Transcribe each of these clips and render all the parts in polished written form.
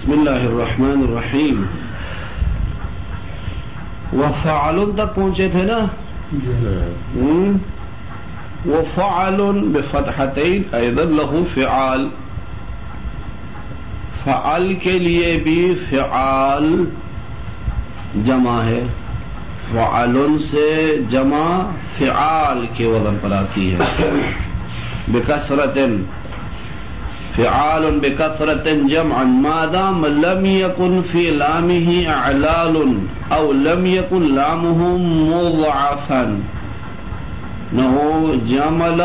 بسم اللہ الرحمن الرحیم. وفعل تک پہنچے تھے نا. وفعل بفتحتین ایضا له فعال. فعل کے لیے بھی فعال جمع ہے. فعل سے جمع فعال کے وزن پر آتی ہے. بکثرت فعال بکثرت جمعا ما دام لم يكن في لامه اعلال او لم يكن لامه مضعفا نحو جمل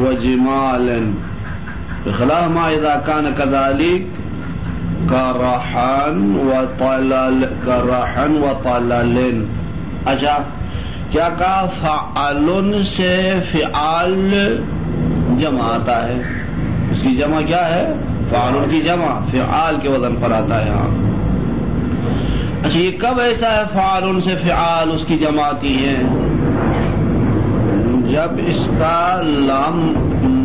وجمال بخلاف ما اذا كان كذلك كرحا وطلل. اچھا کیا کہا؟ فعل سے فعال جمع آتا ہے. اس کی جمع کیا ہے؟ فعال کی جمع فعال کے وزن پر آتا ہے. ہاں اچھا یہ کب ایسا ہے فعال سے فعال اس کی جمع آتی ہے؟ جب اس کا لام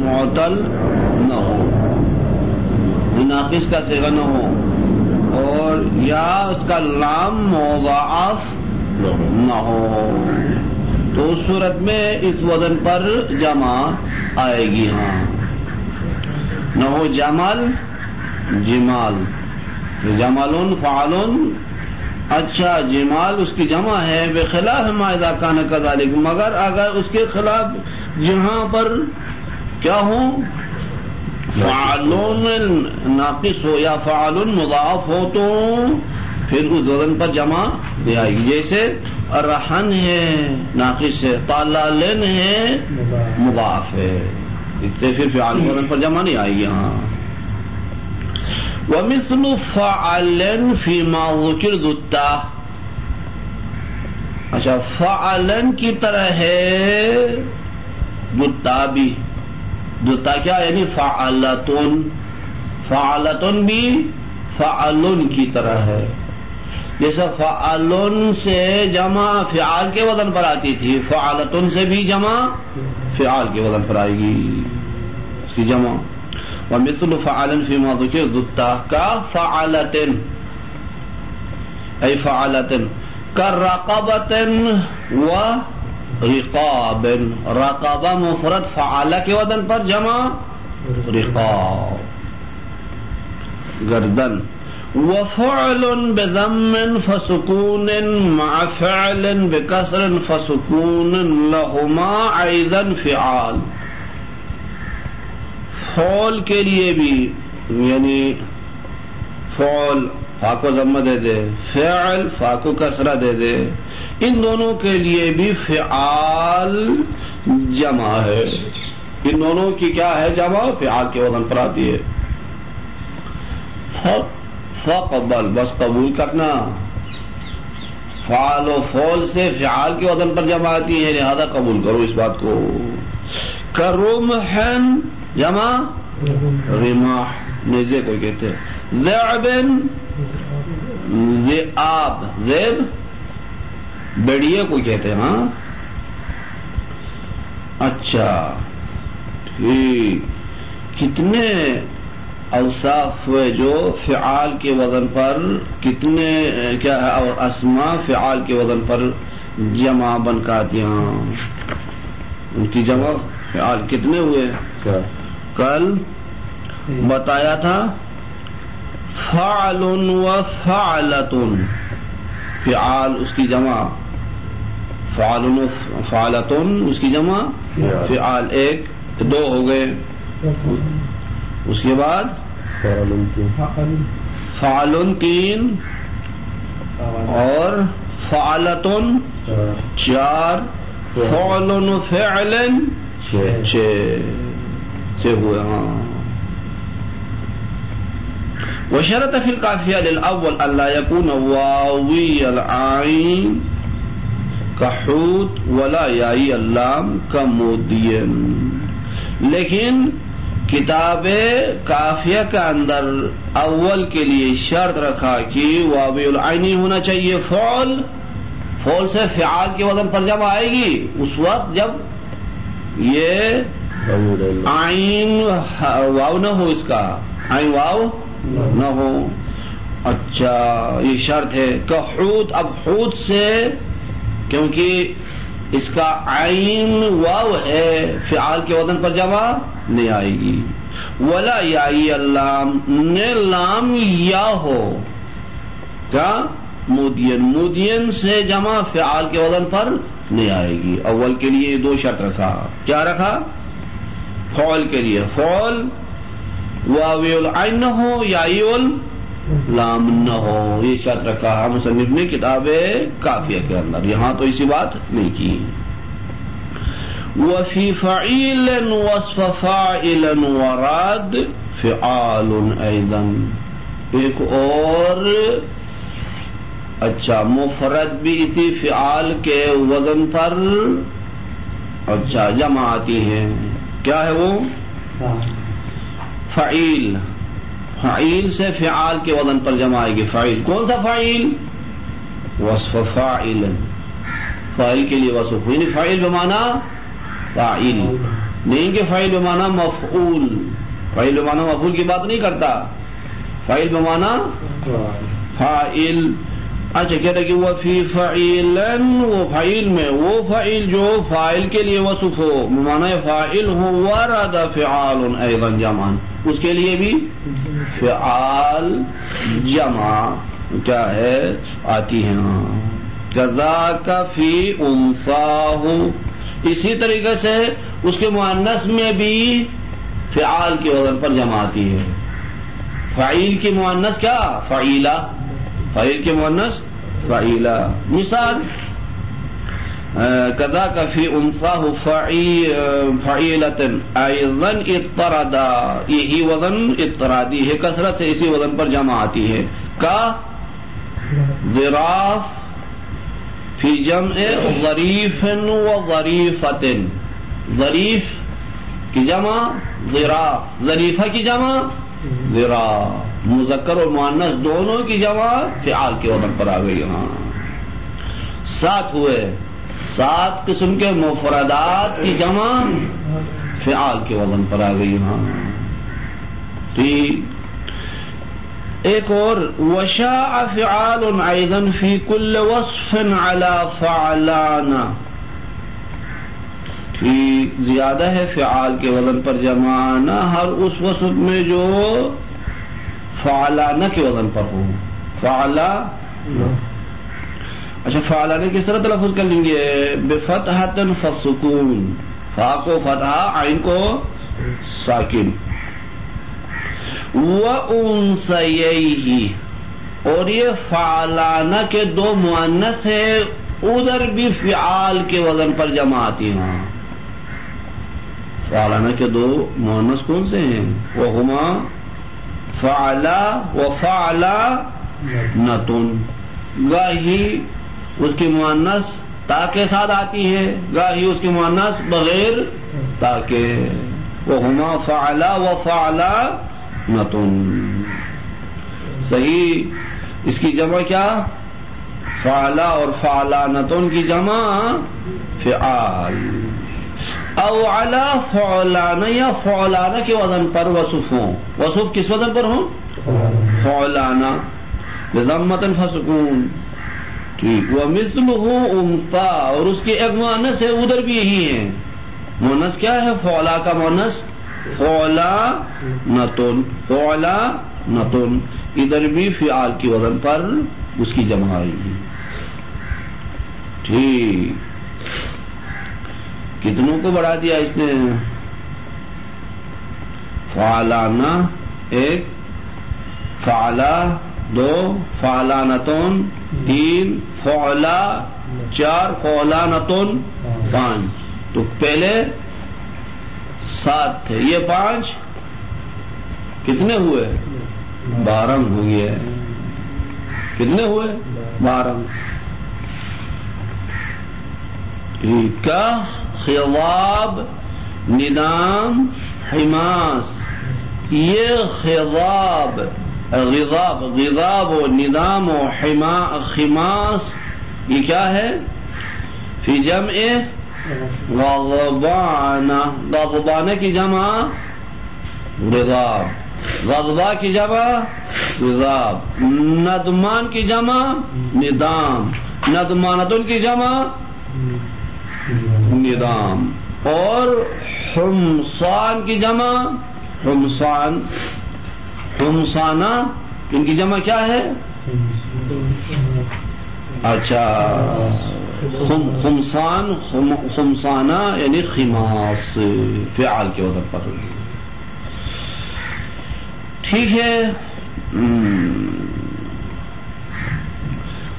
معتل نہ ہو، ناقص کا صیغہ نہ ہو، اور یا اس کا لام مضاعف نہ ہو، تو اس صورت میں اس وزن پر جمع آئے گی. ہاں نہ ہو جمال جمال، جمال فعل. اچھا جمال اس کی جمع ہے. بخلاف ما اذا كان كذلك، مگر اگر اس کے خلاف جہاں پر کیا ہو، فعل ناقص ہو یا فعل مضاعف ہو، تو پھر اس وزن پر جمع نہیں آئے گی. جیسے رحن ہے ناقص ہے، طلال ہے مضاعف ہے، اس سے پھر فعال وزن پر جمع نہیں آئے گی. ہاں ومثل فعل فيما ذكر ذو التاء. اچھا فعلن کی طرح ہے ذو بھی. ذو کیا یعنی فعلتن. فعلتن بھی فعلن کی طرح ہے. جیسا فعلن سے جمع فعال کے وزن پر آتی تھی، فعلتن سے بھی جمع فعال کے وزن پر آئے گی اس کی جمع. ومثل فعل فيما ذكر ذو التاء كفعلة أي فعلة كرقبة ورقاب. رقبة مفرد، فعل کے وزن پر جمع رقاب گردن. وفعل بضم فسكون مع فعل بكسر فسكون لهما أيضا فعال. فعل کے لیے بھی یعنی فعل فا کو ضمہ دے دے، فعل فا کو کسرہ دے دے، ان دونوں کے لیے بھی فعال جمع ہے. ان دونوں کی کیا ہے جمع؟ فعال کے وزن پر آتی ہے. فقبل بس قبول کرنا. فعل و فعل سے فعال کے وزن پر جمع آتی ہے، لہذا قبول کرو اس بات کو. کرمحن جمع رماح، نیزے کو کہتے ہیں. ذئب ذئاب، ذئب بڑیے کو کہتے ہیں. ہاں اچھا ٹھیک. کتنے اوصاف ہوئے جو فعال کے وزن پر، کتنے کیا ہے اسماء فعال کے وزن پر جمع بن کا آتی ہیں. ان کی جمع فعال کتنے ہوئے؟ کل بتایا تھا فعل و فعلتن. فعال اس کی جمع فعل و فعلتن، اس کی جمع فعال. ایک دو ہو گئے. اس کے بعد فعل تین اور فعلتن چار، فعل و فعل چھ ہوئے. ہاں وشرط فی القافیہ للاول الا یکون واوی العین کحوت ولا یائی اللام کمودین. لیکن کتاب کافیہ کا اندر اول کے لیے شرط رکھا کہ واوی العینی ہونا چاہیے. فعل سے فعال کے وزن پر جب آئے گی اس وقت جب یہ عین واو نہ ہو، اس کا عین واو نہ ہو. اچھا یہ شرط ہے کہ حوت، اب حوت سے کیونکہ اس کا عین واو ہے فعال کے وزن پر جمع نہیں آئے گی. ولا یائی اللام، نے لام یا ہو کیا مودین، مودین سے جمع فعال کے وزن پر نہیں آئے گی. اول کے لیے دو شرط رکھا، کیا رکھا؟ فعل کے لیے فعل واوی العین نہ ہو یائی اللام نہ ہو، یہ شرط رکھا ہے مصنف نے کتاب کافیہ کے اندر. یہاں تو اسی بات نہیں کی. وفی فعیل وصف فاعل وراد فعال ایضا، ایک اور اچھا مفرد بھی اسی فعال کے وزن پر اچھا جمع آتی ہے. کیا ہے وہ؟ فعیل، فعیل سے فعال کے وزن پر جمع آئے گی. فعیل کون سا فعیل؟ وصف فاعل، فاعل کے لیے وصف، یعنی فاعل بمعنی فاعل، نہیں کہ فاعل بمعنی مفعول. فاعل بمعنی مفعول کی بات نہیں کرتا، فاعل بمعنی فاعل. اچھا کہتا کہ وہ فی فعیلن، وہ فعیل میں وہ فعیل جو فاعل کے لیے وصف ہو بمعنی فاعل ہو، ورد فعال ایضا جمع، اس کے لیے بھی فعال جمع کیا ہے آتی ہے. کذاک فی انثاہ، اسی طریقے سے اس کے مؤنث میں بھی فعال کے وزن پر جمع آتی ہے. فعیل کی مؤنث کیا؟ فعیلہ، فعیل کے مؤنث فعیلہ. مثال کذاک فی انثاہ فعیلۃ ایضا اضطردا، یہی وزن اضطرادی ہے، کثرت سے اسی وزن پر جمع آتی ہے. کا ظراف فی جمع ظریف و ظریفۃ، ظریف کی جمع ظراف، ظریفہ کی جمع ظراف، مذکر اور مؤنث دونوں کی جمع فعال کے وزن پر آ گئی. ہاں 7 ہوئے، 7 قسم کے مفردات کی جمع فعال کے وزن پر آ گئی. ہاں ٹھیک. ایک اور وشاء فعال ایضا فی کل وصف علی فعلان، ٹھیک زیادہ ہے فعال کے وزن پر جمع نہ ہر اس وصف میں جو فعلانہ کے وزن پر ہو. فعلانہ، اچھا فعلانہ کس طرح تلفظ کر لیں گے؟ بفتحۃ فسکون، فا کو فتحہ عین کو ساکن. وانثییہ، اور یہ فعلانہ کے 2 مؤنث ہے، ادھر بھی فعال کے وزن پر جمع آتی ہیں. فعلانہ کے 2 مؤنث کون سے ہیں؟ وہما فعلا و فعلانۃ. گاہی اس کی مؤنث تا کے ساتھ آتی ہے، گاہی اس کی مؤنث بغیر تا کے. وہما فعلا و فعلانۃ. صحیح اس کی جمع کیا؟ فعلا اور فعلانۃ کی جمع فعال. او علی فعلانہ، یا فعلانہ کے وزن پر وصف ہوں. وصف کس وزن پر ہوں؟ فعلانہ بضمۃ فسکون. ٹھیک. ومثلہ انثی، اور اس کی ایک مؤنث ہے ادھر بھی یہی ہے. مؤنث کیا ہے؟ فعلا کا مؤنث فعلانۃ، فعلانۃ، ادھر بھی فعال کی وزن پر اس کی جمع آئے گی. ٹھیک. کتنوں کو بڑھا دیا اس نے؟ فعلانہ 1، فعلا 2، فعلانۃ 3، فعلا 4، فعلانۃ 5. تو پہلے 7 تھے، یہ 5 کتنے ہوئے؟ 12 ہو گئے. کتنے ہوئے؟ 12. ٹھیک. کا خضاب، ندام، حماس، یہ خضاب، غضاب و ندام و خماس یہ کیا ہے؟ فی جمع غضبانہ، غضبانہ کی جمع غضاب. غضبہ کی جمع غضاب، ندمان کی جمع ندام، ندمانتن کی جمع ندام، اور حمصان کی جمع حمصان، حمصانہ ان کی جمع کیا ہے؟ اچھا خمسان، خمسانہ یعنی خماس، فعال کے وزن پر. ٹھیک ہے.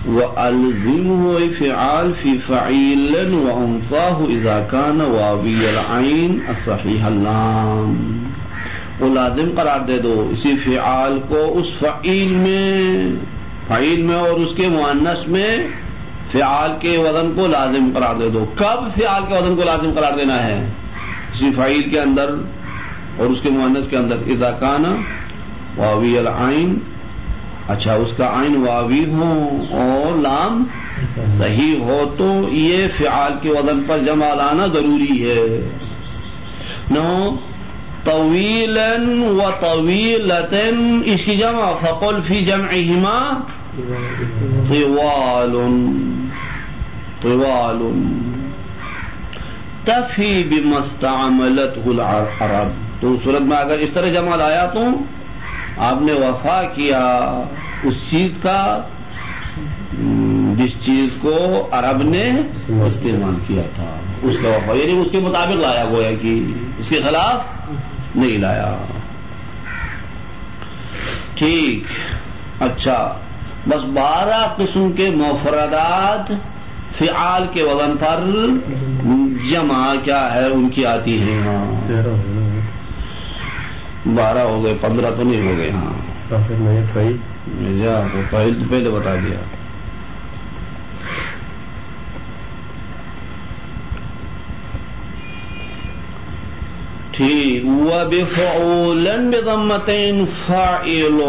وَأَلْزِمْهُ فعال فی فعیل وَأُنْثَاهُ إِذَا كَانَ وَاوِيَ الْعَيْنِ الصَّحِيحَ اللَّامِ. وہ لازم قرار دے دو اسی فعال کو اس فعیل میں اور اس کے مؤنث میں فعال کے وزن کو لازم قرار دے دو. کب فعال کے وزن کو لازم قرار دینا ہے؟ اسی فعیل کے اندر اور اس کے مؤنث کے اندر. اذا کان واوی العین، اچھا اس کا عین واوی ہو اور لام صحیح ہو تو یہ فعال کے وزن پر جمع لانا ضروری ہے. نو طویلا و طویلتن اس کی جمع فقل فی جمعہما طوال طوال تفی بما استعملته العرب. تو صورت میں اگر اس طرح جمع لایا تو آپ نے وفا کیا اس چیز کا جس چیز کو عرب نے استعمال کیا تھا، اس کا وفا یعنی اس کے مطابق لایا، گویا کہ اس کے خلاف نہیں لایا. ٹھیک. اچھا بس 12 قسم کے مفردات فعال کے وزن پر جمع کیا ہے ان کی آتی ہیں. 12 ہو گئے، 15 تو نہیں ہو گئے. ہاں فعیل تو پہلے بتا دیا. ٹھیک. وَبِفَعُولًا بِضَمَّتَيْن فَاعِلٌ.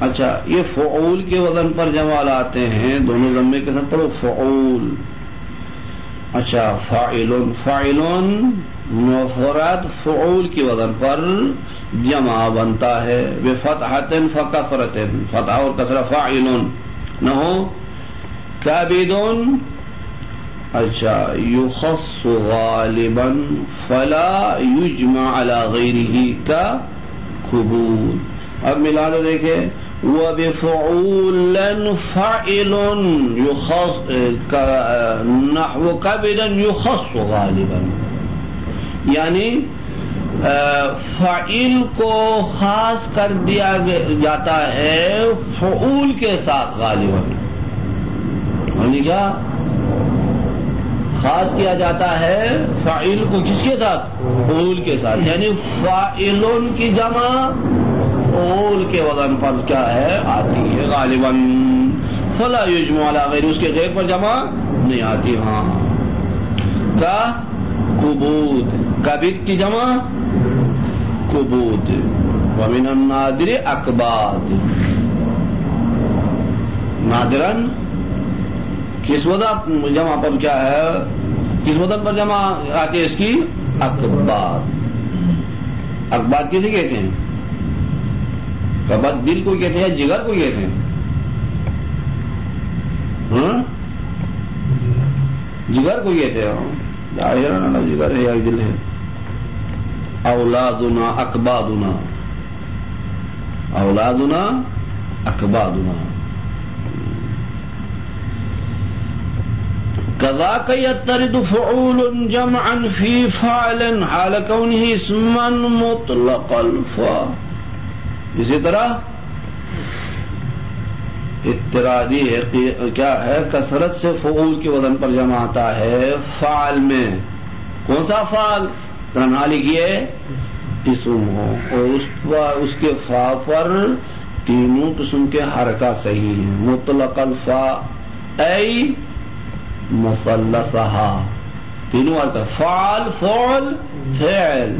اچھا یہ فعول کے وزن پر جمع لاتے ہیں، دونوں ضمے کے ساتھ پڑھو فعول. اچھا فاعلون، فاعلون مفرد فعول کے وزن پر جمع بنتا ہے. بفتحۃ فکثرۃ، فتح اور کسرہ فاعلون نہ ہو. کابدون، اچھا یخص غالبا فلا یجمع علی غیرہ کا کبود. اب ملا لو دیکھیں. وَبِفَعُولًا فَعِلٌ يُخَصُّ نَحْوُ كَبِدًا يُخَصُّ غَالِبًا، یعنی فعیل کو خاص کر دیا جاتا ہے فعول کے ساتھ غالباً. یعنی کیا خاص کیا جاتا ہے فعیل کو کس کے ساتھ؟ فعول کے ساتھ. یعنی فاعلون کی جمع فعول کے وزن پر کیا ہے آتی ہے غالباً. فلا یجمع علی غیر، اس کے غیر پر جمع نہیں آتی. ہاں کا کبود، کبد کی جمع کبود. ومن النادر اکباد، نادرن کس وزن جمع پر کیا ہے، کس وزن پر جمع آتی ہے اس کی؟ اکباد. اکباد کسے کہتے ہیں؟ کبد دل کو کہتے ہیں، جگر کو کہتے ہیں. جگر کو کہتے ہیں، جگر ہے یا دل ہے. اولادنا اکبادنا، اولادنا اکبادنا. كذاك يضطرد فعول جمعا في فاعل حال كونه اسما مطلق الفاء. اسی طرح اضطرادی ہے کیا ہے، کثرت سے فعول کے وزن پر جمع آتا ہے فعل میں. کون سا فعل؟ تنہا لکھیے اسم ہو اور اس کے فا پر تینوں قسم کے حرکات صحیح ہیں. مطلق الفاء ای مثلثہا، تینوں حرکات فعل فعل فعل.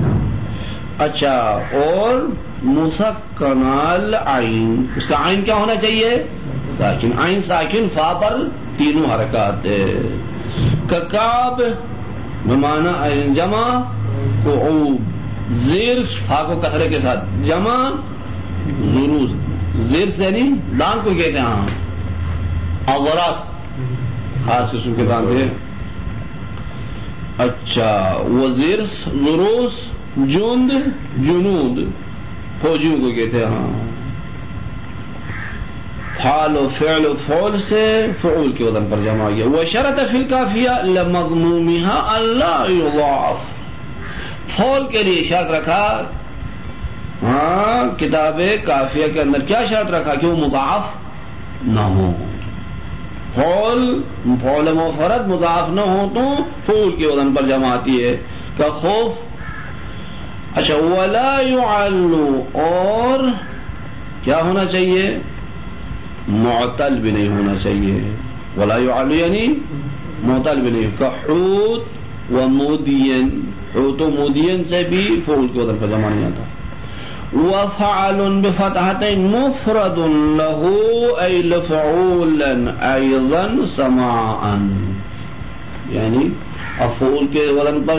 اچھا اور مسکن العین، اس کا عین کیا ہونا چاہیے؟ ساکن. عین ساکن، فا پر تینوں حرکات. ککاب بمعنی جمع قعوب، زیر فا کو کسرے کے ساتھ جمع ضروز، زیر سے یعنی دان کو کہتے ہیں. ہاں اغراس خاص قسم کے دان تھے. اچھا وزیر ضروس جند جنود فوجیوں کو کہتے ہیں. ہاں فعل و فعل و فعل سے فعول کے وزن پر جمع گیا. وشرط فی الکافیہ لمضمومها الا یضاعف، فعل کے لیے شرط رکھا. ہاں کتاب کافیہ کے اندر کیا شرط رکھا کہ وہ مضاعف نہ ہو. فعل مفرد مضاعف نہ ہو تو فعول کے وزن پر جمع آتی ہے کا خوف. اچھا ولا يعل، اور کیا ہونا چاہیے؟ معتل بھی نہیں ہونا چاہیے. ولا يعل یعنی معتل بھی نہیں. کا حوت و مودین، حوت و مودین سے بھی فعول کے وزن پر جمع نہیں آتا. وفعل بفتحتين مفرد له أي لفعولا أيضا سماعا، یعنی افعول کے وزن پر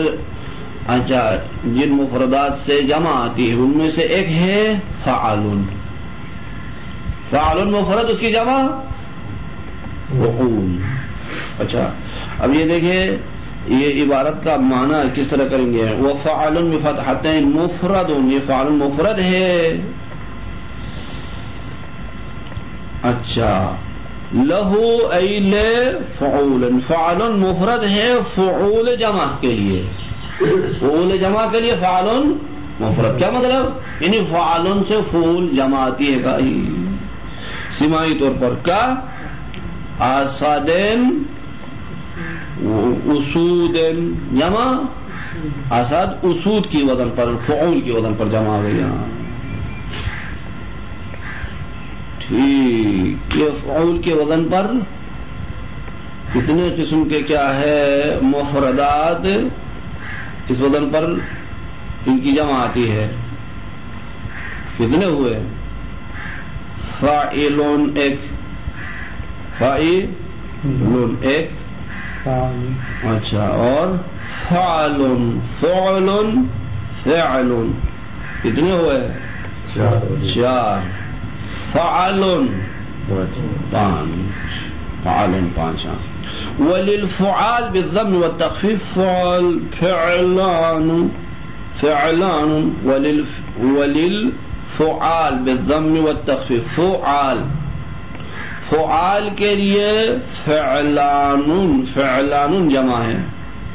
اچھا جن مفردات سے جمع آتی ہے ان میں سے ایک ہے فعل. فعل مفرد، اس کی جمع فعول. اچھا اب یہ دیکھیں یہ عبارت کا معنی کس طرح کریں گے. وفعل بفتحتين مفرد، یہ فعل مفرد ہے. اچھا لہو ای لفعول، فعل مفرد ہے فعول جمع کے لیے. فعول جمع کے لیے فعل مفرد کیا مطلب؟ یعنی فعل سے فعول جمع آتی ہے. کا سماعی طور پر کا آسادن اسود جمع اسد، اسود کی وزن پر فعول کی وزن پر جمع ہو گیا. ٹھیک، یہ فعول کے وزن پر کتنے قسم کے کیا ہے مفردات اس وزن پر ان کی جمع آتی ہے؟ کتنے ہوئے؟ فاعلون ایک، فاعلون ایک، اچھا اور فعل فعل فعل کتنے ہوئے؟ چار. فعل پانچ، فعل پانچ. وللفعال بالضم والتخفيف فعل فعلان فعلان. وللفعال بالضم والتخفيف فعال، فعال کے لیے فعلان، فعلان جمع ہے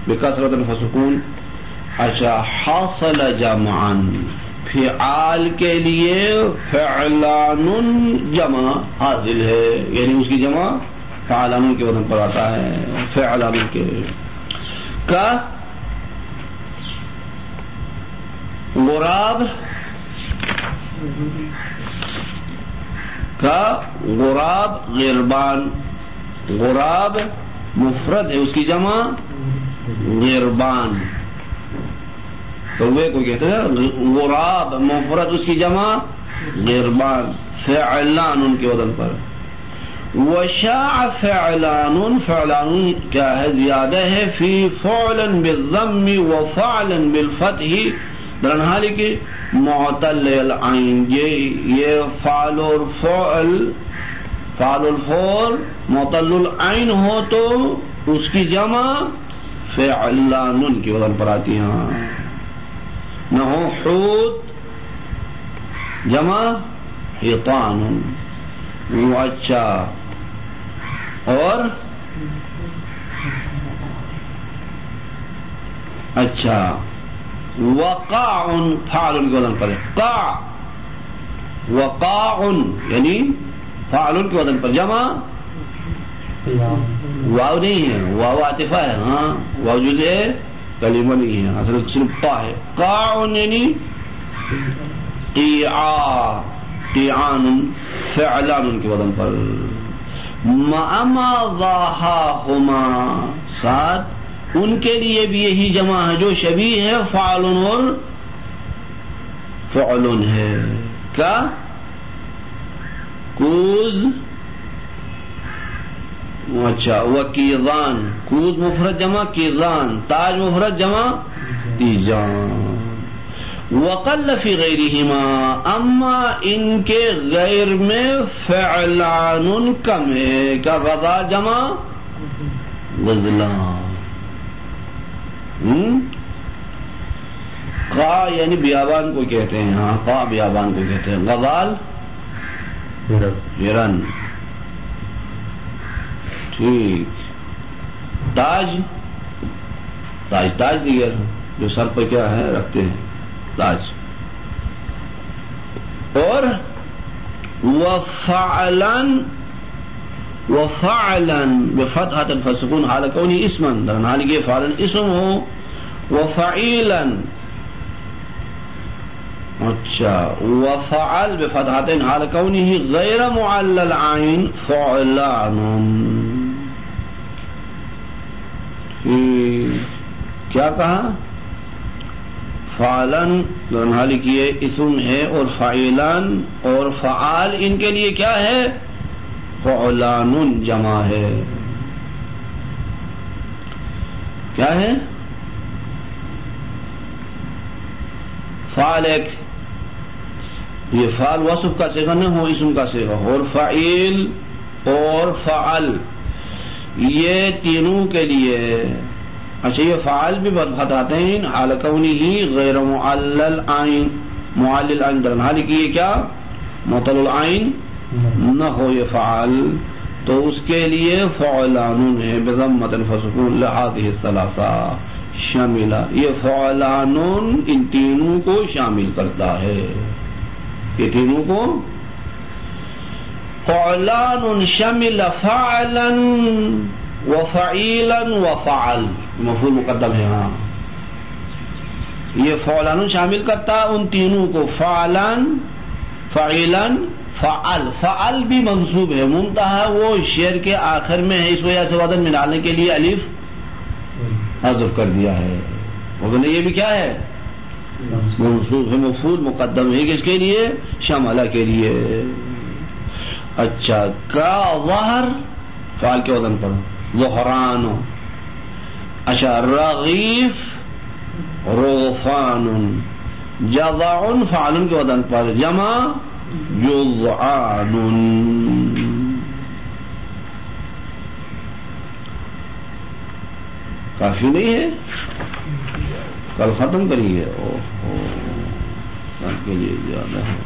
بکثرت فسکون. اچھا حاصل جمعا، فعال کے لیے فعلان جمع حاصل ہے، یعنی اس کی جمع فعلان کے وزن پر آتا ہے. فعلان کے کا غراب، کا غراب غربان، غراب مفرد ہے اس کی جمع غربان. کوے کو کہتے ہیں غراب مفرد اس کی جمع غربان. فعلان ان کے وزن پر. وشاع فعلان، فعلان کیا ہے زیادہ ہے فی فعلا بالضم وفعلا بالفتح درنحالی کی معتل العین. یہ فعل اور فعل، فعل الفعل معتل العین ہو تو اس کی جمع فعلان کی وزن پر آتی ہیں. نہ ہو حوت جمع حیطان. اچھا اور اچھا وقاع فعل کے وزن پر قاع، وقاع یعنی فعل کے وزن پر جمع واو نہیں ہے، واو عاطفہ ہے. ہاں واو جزء کلمہ نہیں ہے، اصل صرف قا ہے. قاع یعنی قیعا، قیعان فعلان کے وزن پر. مَعَمَا ضَاحَاهُمَا، ساتھ ان کے لیے بھی یہی جمع ہے جو شبیہ ہے فعل اور فعل ہے. کا کوز، اچھا وکیزان، کوز مفرد جمع کیزان، تاج مفرد جمع تیجان. وقل فی غیرہما، اما ان کے غیر میں فعلان کم ہے. کیا غزال جمع غزلان. قا یعنی بیابان کو کہتے ہیں. ہاں قا بیابان کو کہتے ہیں. غزال ہرن. ٹھیک. تاج تاج تاج دیگر جو سر پہ کیا ہے رکھتے ہیں تاج. اور وفعلن وفعلن بفتحۃ فسکون حال کونی اسما، در حال کے فعلن اسم ہو. وفعیلن اچھا وفعل بفتحۃ حال کونہ غیر معلل عین فعلان. کیا کہا؟ فعلن حال کی اسم ہے اور فعیلان اور فعال ان کے لیے کیا ہے؟ فعلان جمع ہے. کیا ہے؟ فعل ایک، یہ فعل وصف کا صیغہ نہ ہو، اسم کا صیغہ. اور فعیل اور فعل یہ تینوں کے لیے. اچھا یہ فعال بھی بتاتے ہیں حال کونہ غیر معلل عین. معلل عین در حال کی یہ کیا معطل العین نہ ہو یہ فعال، تو اس کے لیے فعلان ہے بضمۃ فسکون لہذه الثلاثہ شاملہ. یہ فعلان ان تینوں کو شامل کرتا ہے. یہ تینوں کو فعلان شامل فعلا وفعیلا وفعل. مفعول مقدم ہے. ہاں یہ فعلان شامل کرتا ان تینوں کو. فعلان فعیلا فعل. فعل بھی منصوب ہے، منتہا وہ شعر کے آخر میں ہے، اس وجہ سے وزن میں ڈالنے کے لیے الف حذف کر دیا ہے. وزن یہ بھی کیا ہے منصوب ہے. مفعول مقدم ہے کس کے لیے؟ شاملہ کے لیے. اچھا کا ظہر فعل کے وزن پر ظہران. اچھا رغیف رغفان. جزع فعل کے وزن پر جمع جزعان. کافی نہیں ہے؟ کل ختم کریے. اوہ کل کے لیے زیادہ ہے.